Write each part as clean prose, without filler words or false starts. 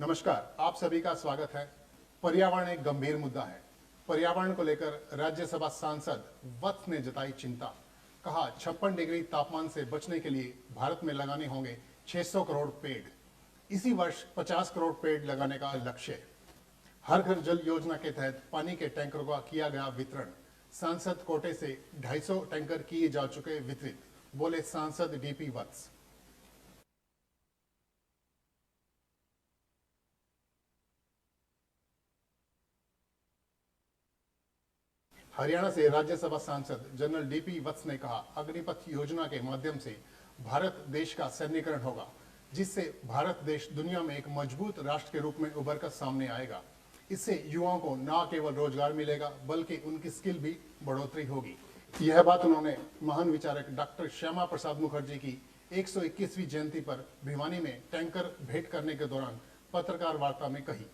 नमस्कार, आप सभी का स्वागत है। पर्यावरण एक गंभीर मुद्दा है। पर्यावरण को लेकर राज्यसभा सांसद वत्स ने जताई चिंता। कहा 56 डिग्री तापमान से बचने के लिए भारत में लगाने होंगे 600 करोड़ पेड़। इसी वर्ष 50 करोड़ पेड़ लगाने का लक्ष्य। हर घर जल योजना के तहत पानी के टैंकरों का किया गया वितरण। सांसद कोटे से 250 टैंकर किए जा चुके वितरित, बोले सांसद डीपी वत्स। हरियाणा से राज्यसभा सांसद जनरल डीपी वत्स ने कहा, अग्निपथ योजना के माध्यम से भारत देश का सैन्यीकरण होगा, जिससे भारत देश दुनिया में एक मजबूत राष्ट्र के रूप में उभर कर सामने आएगा। इससे युवाओं को न केवल रोजगार मिलेगा बल्कि उनकी स्किल भी बढ़ोतरी होगी। यह बात उन्होंने महान विचारक डॉक्टर श्यामा प्रसाद मुखर्जी की 121वीं जयंती पर भिवानी में टैंकर भेंट करने के दौरान पत्रकार वार्ता में कही।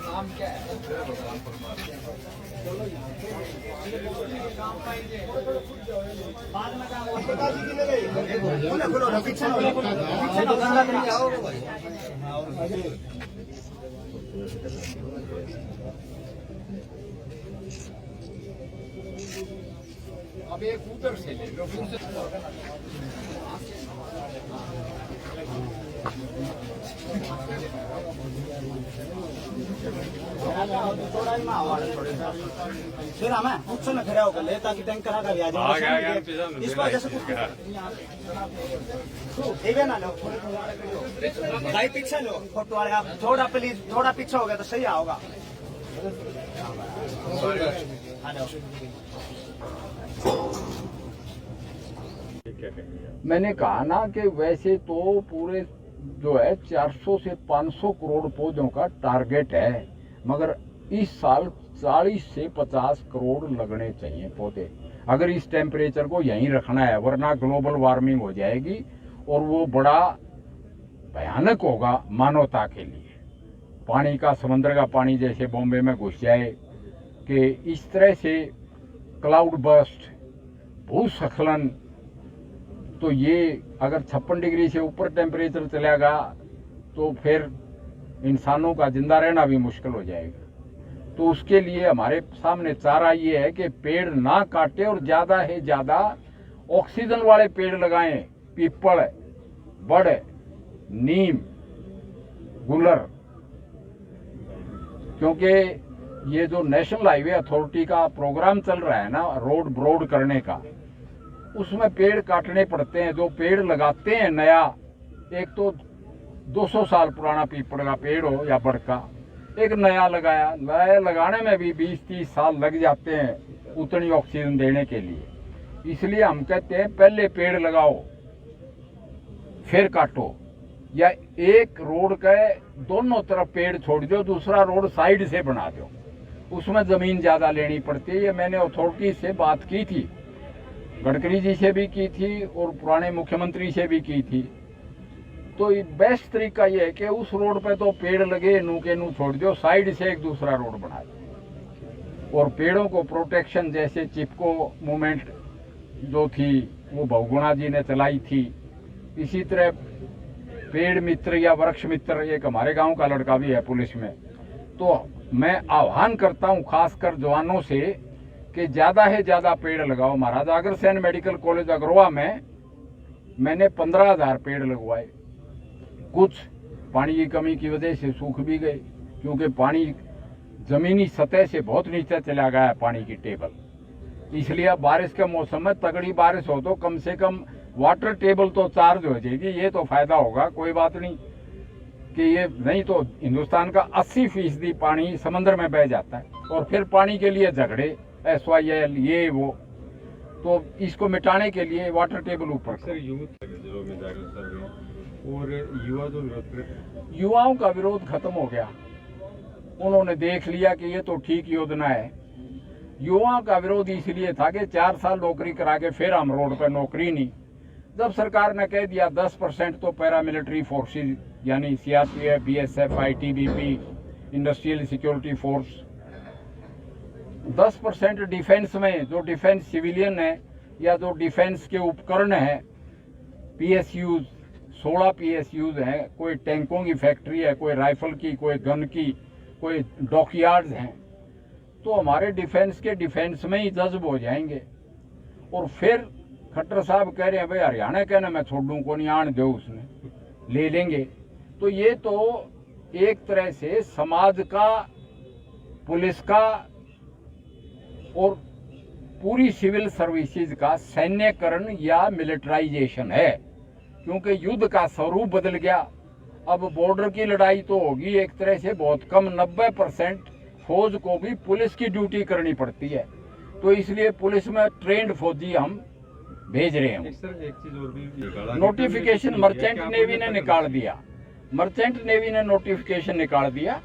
नाम क्या है? अब एक उधर से ले लो। फिर हमें पूछो ना खड़ा होकर ले ताकि टैंकर आगे आ जाए। इस बार जैसे ठीक है ना, लो भाई पीछे लो फोटो वाले, आप थोड़ा प्लीज थोड़ा पीछे हो गया तो सही होगा। मैंने कहा ना कि वैसे तो पूरे जो है 400 से 500 करोड़ पौधों का टारगेट है, मगर इस साल 40 से 50 करोड़ लगने चाहिए पौधे, अगर इस टेम्परेचर को यहीं रखना है, वरना ग्लोबल वार्मिंग हो जाएगी और वो बड़ा भयानक होगा मानवता के लिए। पानी का, समंदर का पानी जैसे बॉम्बे में घुस जाए कि इस तरह से क्लाउड बर्स्ट, भूस्खलन, तो ये अगर 56 डिग्री से ऊपर टेम्परेचर चलेगा तो फिर इंसानों का जिंदा रहना भी मुश्किल हो जाएगा। तो उसके लिए हमारे सामने चारा ये है कि पेड़ ना काटे और ज्यादा है ज्यादा ऑक्सीजन वाले पेड़ लगाएं। पीपल, बड़, नीम, गुलर, क्योंकि ये जो नेशनल हाईवे अथॉरिटी का प्रोग्राम चल रहा है ना रोड ब्रॉड करने का, उसमें पेड़ काटने पड़ते हैं। जो पेड़ लगाते हैं नया, एक तो 200 साल पुराना पीपल का पेड़ हो या बड़ का, एक नया लगाया, नया लगाने में भी 20-30 साल लग जाते हैं उतनी ऑक्सीजन देने के लिए। इसलिए हम कहते हैं पहले पेड़ लगाओ फिर काटो, या एक रोड के दोनों तरफ पेड़ छोड़ दो, दूसरा रोड साइड से बना दो, उसमें जमीन ज्यादा लेनी पड़ती है। ये मैंने अथॉरिटी से बात की थी, गडकरी जी से भी की थी और पुराने मुख्यमंत्री से भी की थी। तो बेस्ट तरीका ये है कि उस रोड पे तो पेड़ लगे, नू के नू छोड़ दो, साइड से एक दूसरा रोड बना दो। और पेड़ों को प्रोटेक्शन, जैसे चिपको मूवमेंट जो थी वो बहुगुणा जी ने चलाई थी, इसी तरह पेड़ मित्र या वृक्ष मित्र, एक हमारे गांव का लड़का भी है पुलिस में। तो मैं आह्वान करता हूं खासकर जवानों से कि ज्यादा है ज्यादा पेड़ लगाओ। महाराजा अग्रसेन मेडिकल कॉलेज अग्रवा में मैंने 15,000 पेड़ लगवाए। कुछ पानी की कमी की वजह से सूख भी गए, क्योंकि पानी जमीनी सतह से बहुत नीचे चला गया है पानी की टेबल। इसलिए अब बारिश के मौसम में तगड़ी बारिश हो तो कम से कम वाटर टेबल तो चार्ज हो जाएगी, ये तो फायदा होगा। कोई बात नहीं कि ये नहीं तो हिंदुस्तान का 80% पानी समंदर में बह जाता है और फिर पानी के लिए झगड़े, SYL, ये वो। तो इसको मिटाने के लिए वाटर टेबल ऊपर सर यूथ जिलों में जागरूकता हुई और युवा जो विरोध करते हैं, युवाओं का विरोध खत्म हो गया। उन्होंने देख लिया कि ये तो ठीक योजना है। युवाओं का विरोध इसलिए था कि 4 साल नौकरी करा के फिर हम रोड पर नौकरी नहीं। जब सरकार ने कह दिया 10% तो पैरामिलिट्री फोर्सेस यानी CRPF, BSF, ITBP, industrial security force, 10% defence में जो डिफेंस सिविलियन है या जो डिफेंस के उपकरण है, पीएसयूज 16 पीएसयूज हैं, कोई टैंकों की फैक्ट्री है, कोई राइफल की, कोई गन की, कोई डॉकयार्ड्स हैं, तो हमारे डिफेंस के डिफेंस में ही जज्ब हो जाएंगे। और फिर खट्टर साहब कह रहे हैं भाई हरियाणा कहना मैं छोड़ूं को नहीं आन दो, उसने ले लेंगे। तो ये तो एक तरह से समाज का, पुलिस का और पूरी सिविल सर्विसेज का सैन्यकरण या मिलिटराइजेशन है, क्योंकि युद्ध का स्वरूप बदल गया। अब बॉर्डर की लड़ाई तो होगी एक तरह से बहुत कम, 90% फौज को भी पुलिस की ड्यूटी करनी पड़ती है, तो इसलिए पुलिस में ट्रेंड फौजी हम भेज रहे हैं। सर एक चीज और भी निकाला, नोटिफिकेशन मर्चेंट नेवी ने निकाल दिया, मर्चेंट नेवी ने नोटिफिकेशन निकाल दिया।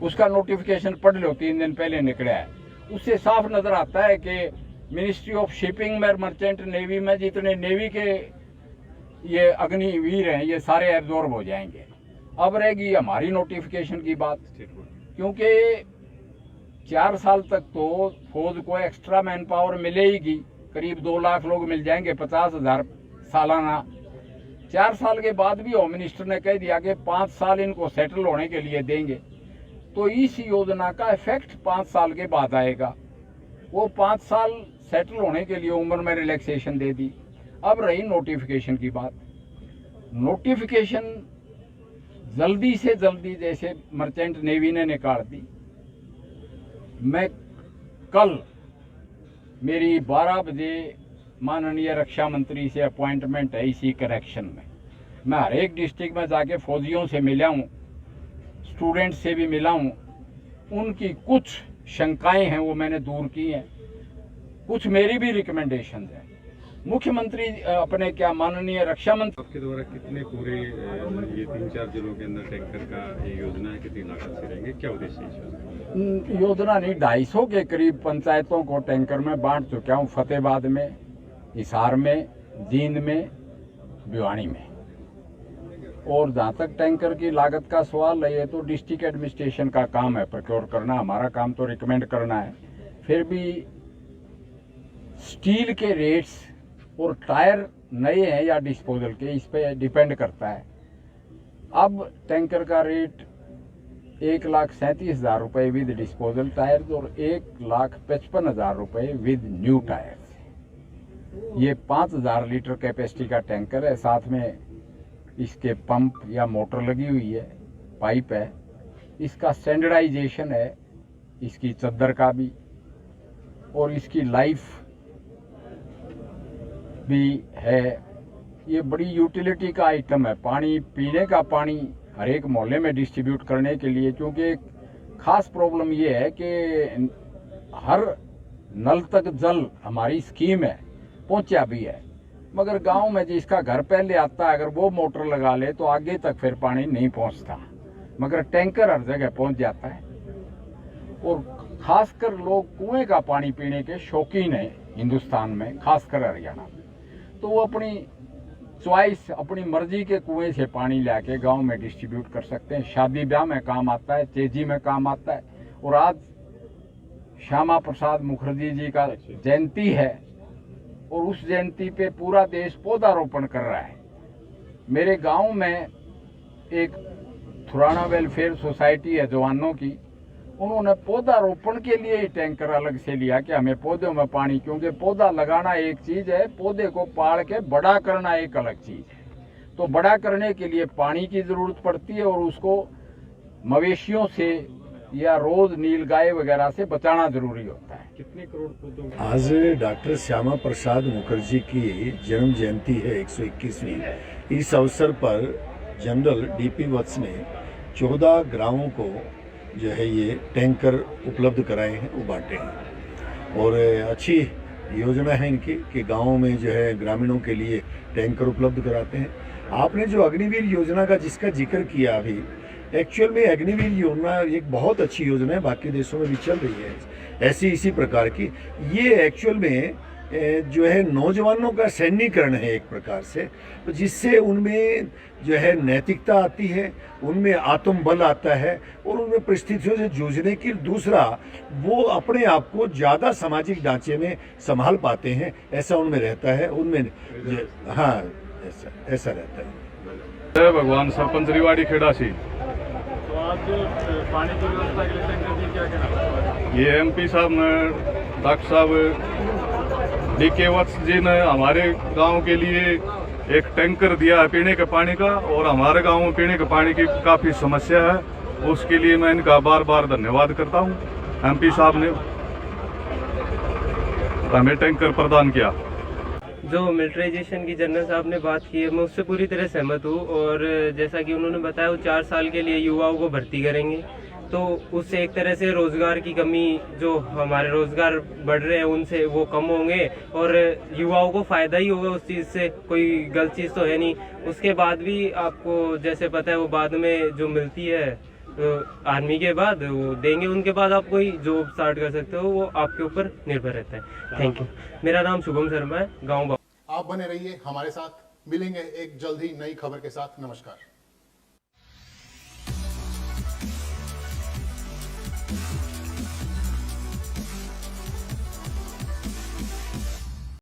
उसका नोटिफिकेशन पढ़ लो, 3 दिन पहले निकला है। उससे साफ नजर आता है कि मिनिस्ट्री ऑफ शिपिंग में, मर्चेंट नेवी में जितने नेवी के ये अग्निवीर हैं ये सारे एब्जॉर्ब हो जाएंगे। अब रहेगी हमारी नोटिफिकेशन की बात, क्योंकि 4 साल तक तो फौज को एक्स्ट्रा मैन पावर मिलेगी, करीब 2 लाख लोग मिल जाएंगे, 50,000 सालाना। 4 साल के बाद भी होम मिनिस्टर ने कह दिया कि 5 साल इनको सेटल होने के लिए देंगे, तो इस योजना का इफेक्ट 5 साल के बाद आएगा। वो 5 साल सेटल होने के लिए उम्र में रिलैक्सेशन दे दी। अब रही नोटिफिकेशन की बात। नोटिफिकेशन जल्दी से जल्दी जैसे मर्चेंट नेवी ने निकाल दी। मैं कल मेरी 12 बजे माननीय रक्षा मंत्री से अपॉइंटमेंट है इसी करेक्शन में। मैं हर एक डिस्ट्रिक्ट में जाके फौजियों से मिला हूँ, स्टूडेंट से भी मिला हूँ। उनकी कुछ शंकाएं हैं वो मैंने दूर की हैं, कुछ मेरी भी रिकमेंडेशन है। मुख्यमंत्री अपने क्या माननीय रक्षा मंत्री आपके द्वारा कितने पूरे ये 3-4 जिलों के अंदर टैंकर का ये योजना है, कितनी लागत से रहेंगे, क्या उद्देश्य है इस योजना? योजना नहीं, 250 के करीब पंचायतों को टैंकर में बांट चुका हूँ, फतेहाबाद में, हिसार में, जींद में, भिवानी में। और जहाँ तक टैंकर की लागत का सवाल है, ये तो डिस्ट्रिक्ट एडमिनिस्ट्रेशन का काम है प्रोक्योर करना, हमारा काम तो रिकमेंड करना है। फिर भी स्टील के रेट्स और टायर नए हैं या डिस्पोजल के, इस पे डिपेंड करता है। अब टैंकर का रेट 1,37,000 रुपये विद डिस्पोजल टायर्स और 1,55,000 रुपये विद न्यू टायर्स। ये 5,000 लीटर कैपेसिटी का टैंकर है, साथ में इसके पंप या मोटर लगी हुई है, पाइप है। इसका स्टैंडर्डाइजेशन है, इसकी चद्दर का भी, और इसकी लाइफ भी है। ये बड़ी यूटिलिटी का आइटम है, पानी पीने का पानी हर एक मोहल्ले में डिस्ट्रीब्यूट करने के लिए, क्योंकि एक खास प्रॉब्लम ये है कि हर नल तक जल हमारी स्कीम है, पहुंचा भी है, मगर गांव में जिसका घर पहले आता है अगर वो मोटर लगा ले तो आगे तक फिर पानी नहीं पहुंचता, मगर टैंकर हर जगह पहुंच जाता है। और खासकर लोग कुएं का पानी पीने के शौकीन हैं हिंदुस्तान में, खासकर हरियाणा में, तो वो अपनी चॉइस, अपनी मर्जी के कुएं से पानी लाके गांव में डिस्ट्रीब्यूट कर सकते हैं। शादी ब्याह में काम आता है, तेजी में काम आता है। और आज श्यामा प्रसाद मुखर्जी जी का जयंती है और उस जयंती पे पूरा देश पौधारोपण कर रहा है। मेरे गांव में एक थुराना वेलफेयर सोसाइटी है जवानों की, उन्होंने पौधारोपण के लिए ही टैंकर अलग से लिया कि हमें पौधों में पानी, क्योंकि पौधा लगाना एक चीज है, पौधे को पाल के बड़ा करना एक अलग चीज है। तो बड़ा करने के लिए पानी की जरूरत पड़ती है और उसको मवेशियों से या रोज नीलगाय वगैरह से बचाना जरूरी होता है। कितने करोड़ पौधों? आज डॉक्टर श्यामा प्रसाद मुखर्जी की जन्म जयंती है 121वीं। इस अवसर पर जनरल डीपी वत्स ने 14 गांवों को जो है ये टैंकर उपलब्ध कराए हैं, वो बांटे हैं। और अच्छी योजना है इनकी कि गाँव में जो है ग्रामीणों के लिए टैंकर उपलब्ध कराते हैं। आपने जो अग्निवीर योजना का जिसका जिक्र किया अभी, एक्चुअल में अग्निवीर योजना एक बहुत अच्छी योजना है, बाकी देशों में भी चल रही है ऐसी इसी प्रकार की। ये एक्चुअल में जो है नौजवानों का सैन्यकरण है एक प्रकार से, तो जिससे उनमें जो है नैतिकता आती है, उनमें आत्मबल आता है और उनमें परिस्थितियों से जूझने की, दूसरा वो अपने आप को ज़्यादा सामाजिक ढांचे में संभाल पाते हैं, ऐसा उनमें रहता है। उनमें हाँ ऐसा रहता है। जय भगवान सरपंच रिवाड़ी खेड़ा सी। तो आज पानी की व्यवस्था के लिए टैंकर की क्या कहना? ये एमपी साहब ने, डॉक्टर साहब DK वत्स जी ने हमारे गांव के लिए एक टैंकर दिया है पीने के पानी का, और हमारे गांव में पीने के पानी की काफ़ी समस्या है। उसके लिए मैं इनका बार बार धन्यवाद करता हूं। एमपी साहब ने हमें टैंकर प्रदान किया। जो मिलिट्राइजेशन की जनरल साहब ने बात की है, मैं उससे पूरी तरह सहमत हूँ। और जैसा कि उन्होंने बताया, वो 4 साल के लिए युवाओं को भर्ती करेंगे, तो उससे एक तरह से रोजगार की कमी, जो हमारे रोजगार बढ़ रहे हैं उनसे वो कम होंगे और युवाओं को फायदा ही होगा उस चीज़ से। कोई गलत चीज़ तो है नहीं। उसके बाद भी आपको जैसे पता है, वो बाद में जो मिलती है तो आर्मी के बाद वो देंगे, उनके बाद आप कोई जॉब स्टार्ट कर सकते हो, वो आपके ऊपर निर्भर रहता है। Thank you. मेरा नाम शुभम शर्मा है, गाँव। आप बने रहिए हमारे साथ, मिलेंगे एक जल्द ही नई खबर के साथ। नमस्कार।